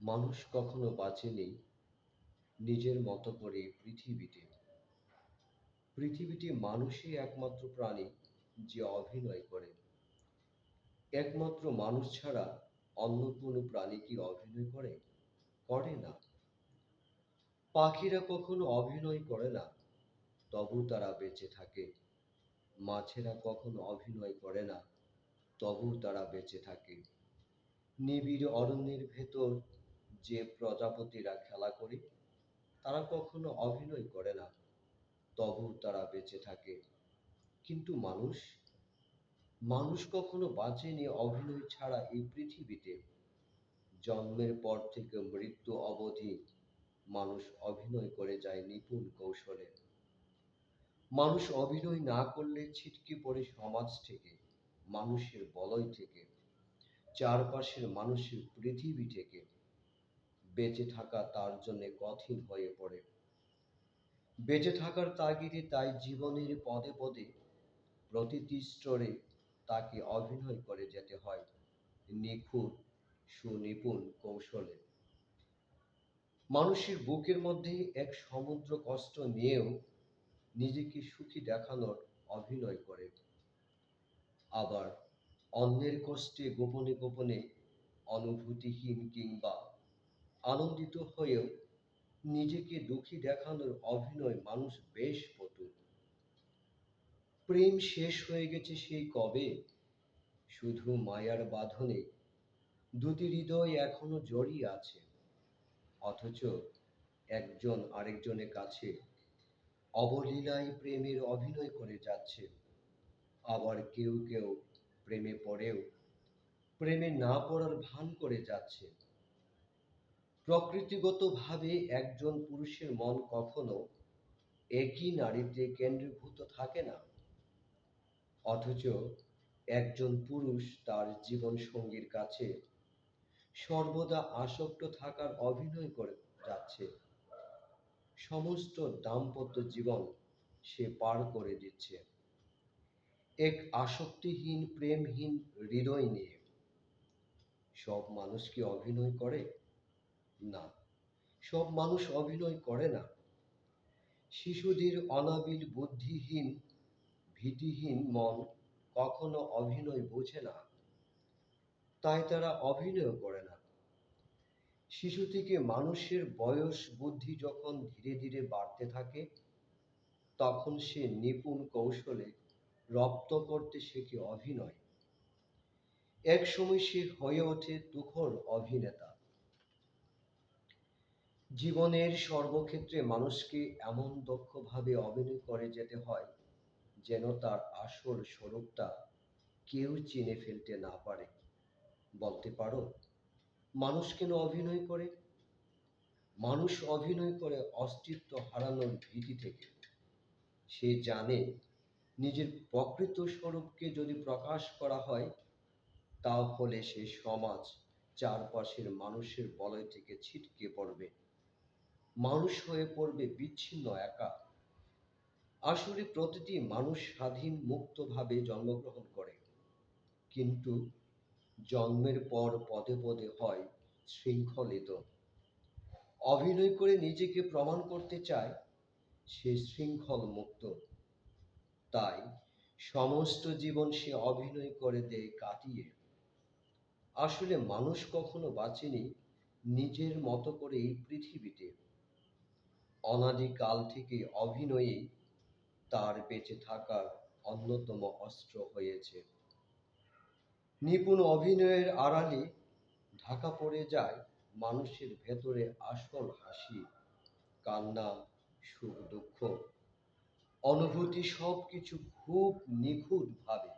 মানুষ কখনো বাঁচেনি নিজের মতো করে পৃথিবীতে। পৃথিবীতে মানুষই একমাত্র প্রাণী যে অভিনয় করে। একমাত্র মানুষ ছাড়া অন্য কোনো প্রাণী কি অভিনয় করে? করে না। পাখিরা কখনো অভিনয় করে না, তবু তারা বেঁচে থাকে। মাছেরা কখনো অভিনয় করে না, তবু তারা বেঁচে থাকে। নিবিড় অরণ্যের ভেতর যে প্রজাপতিরা খেলা করে, তারা কখনো অভিনয় করে না, তবু তারা বেঁচে থাকে। কিন্তু মানুষ মানুষ কখনো বাঁচেনি অভিনয় ছাড়া এই পৃথিবীতে। জন্মের পর থেকে মৃত্যু অবধি মানুষ অভিনয় করে যায় নিপুণ কৌশলে। মানুষ অভিনয় না করলে ছিটকে পড়ে সমাজ থেকে, মানুষের বলয় থেকে, চারপাশের মানুষের পৃথিবী থেকে। বেঁচে থাকা তার জন্য কঠিন হয়ে পড়ে। বেঁচে থাকার তাগিদে তাই জীবনের পদে পদে প্রতিটি স্তরে তাকে অভিনয় করে যেতে হয় নিখুঁত সুনিপুণ কৌশলে। মানুষের বুকের মধ্যে এক সমুদ্র কষ্ট নিয়েও নিজেকে সুখী দেখানোর অভিনয় করে। আবার অন্যের কষ্টে গোপনে গোপনে অনুভূতিহীন কিংবা আনন্দিত হয়েও নিজেকে দুঃখী দেখানোর অভিনয় মানুষ বেশ পটু। প্রেম শেষ হয়ে গেছে সেই কবে, শুধু মায়ার বাঁধনে দুটি হৃদয় এখনো জড়িয়ে আছে। অথচ একজন আরেকজনের কাছে অবলীলায় প্রেমের অভিনয় করে যাচ্ছে। আবার কেউ কেউ প্রেমে পড়েও প্রেমে না পড়ার ভান করে যাচ্ছে। প্রকৃতিগতভাবে একজন পুরুষের মন কখনো একই নারীতে কেন্দ্রীভূত থাকে না। অথচ একজন পুরুষ তার জীবন সঙ্গীর কাছে সর্বদা আসক্ত থাকার অভিনয় করে যাচ্ছে। সমস্ত দাম্পত্য জীবন সে পার করে দিচ্ছে এক আসক্তিহীন প্রেমহীন হৃদয় নিয়ে। সব মানুষ কি অভিনয় করে? না, সব মানুষ অভিনয় করে না। শিশুদের অনাবিল বুদ্ধিহীন ভীতিহীন মন কখনো অভিনয় বোঝে না, তাই তারা অভিনয় করে না। শিশু থেকে মানুষের বয়স বুদ্ধি যখন ধীরে ধীরে বাড়তে থাকে, তখন সে নিপুণ কৌশলে রপ্ত করতে শেখে অভিনয়। এক সময় সে হয়ে ওঠে তুখোড় অভিনেতা। জীবনের সর্বক্ষেত্রে মানুষকে এমন দক্ষভাবে অভিনয় করে যেতে হয় যেন তার আসল স্বরূপটা কেউ চিনে ফেলতে না পারে। বলতে পারো, মানুষ কেন অভিনয় করে? মানুষ অভিনয় করে অস্তিত্ব হারানোর ভীতি থেকে। সে জানে নিজের প্রকৃত স্বরূপকে যদি প্রকাশ করা হয়, তাহলে সে সমাজ চারপাশের মানুষের বলয় থেকে ছিটকে পড়বে, মানুষ হয়ে পড়বে বিচ্ছিন্ন একা। আসলে প্রতিটি মানুষ স্বাধীন মুক্তভাবে জন্মগ্রহণ করে, কিন্তু জন্মের পর পদে পদে হয় শৃঙ্খলিত। অভিনয় করে নিজেকে প্রমাণ করতে চায় সে শৃঙ্খল মুক্ত। তাই সমস্ত জীবন সে অভিনয় করে দেয় কাটিয়ে। আসলে মানুষ কখনো বাঁচেনি নিজের মতো করে এই পৃথিবীতে। অনাদিকাল থেকে অভিনয়ই তার বেঁচে থাকার অন্যতম অস্ত্র হয়েছে। নিপুণ অভিনয়ের আড়ালে ঢাকা পড়ে যায় মানুষের ভেতরে আসল হাসি, কান্না, সুখ দুঃখ, অনুভূতি সবকিছু খুব নিখুঁতভাবে